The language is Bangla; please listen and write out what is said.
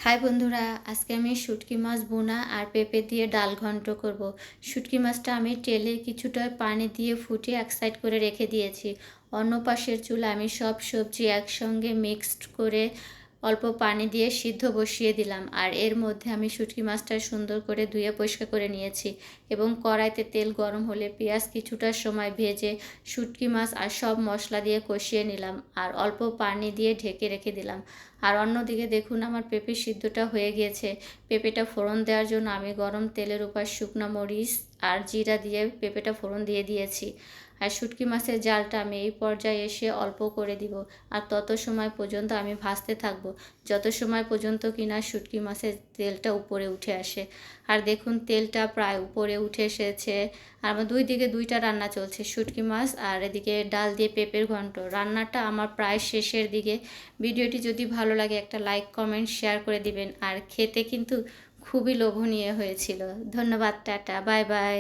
হাই বন্ধুরা, আজকে আমি শুটকি মাছ ভুনা আর পেঁপে দিয়ে ডাল ঘন্ট করব। শুটকি মাছটা আমি তেলে কিছুটা পানি দিয়ে ফুটিয়ে এক সাইড করে রেখে দিয়েছি। অন্য পাশের চুলা আমি সব সবজি একসঙ্গে মিক্সড করে অল্প পানি দিয়ে সিদ্ধ বসিয়ে দিলাম। আর এর মধ্যে আমি শুটকি মাছটা সুন্দর করে ধুয়ে পরিষ্কার করে নিয়েছি এবং কড়াইতে তেল গরম হলে পেঁয়াজ কিছুটা সময় ভেজে শুটকি মাছ আর সব মশলা দিয়ে কষিয়ে নিলাম আর অল্প পানি দিয়ে ঢেকে রেখে দিলাম। আর অন্যদিকে দেখুন আমার পেঁপে সিদ্ধটা হয়ে গিয়েছে। পেঁপেটা ফোড়ন দেওয়ার জন্য আমি গরম তেলের উপর শুকনো মরিচ আর জিরা দিয়ে পেঁপেটা ফোড়ন দিয়ে দিয়েছি। আর শুটকি মাছের জালটা আমি এই পর্যায়ে এসে অল্প করে দিব। আর তত সময় পর্যন্ত আমি ভাজতে থাকবো, যত সময় পর্যন্ত কিনা শুটকি মাছের তেলটা উপরে উঠে আসে। আর দেখুন তেলটা প্রায় উপরে উঠে এসেছে। আর আমার দুই দিকে দুইটা রান্না চলছে, শুটকি মাছ আর এদিকে ডাল দিয়ে পেঁপের ঘন্ট। রান্নাটা আমার প্রায় শেষের দিকে। ভিডিওটি যদি ভালো লাগে একটা লাইক কমেন্ট শেয়ার করে দিবেন। আর খেতে কিন্তু খুবই লোভনীয় হয়েছিল। ধন্যবাদ, টাটা, বাই বাই।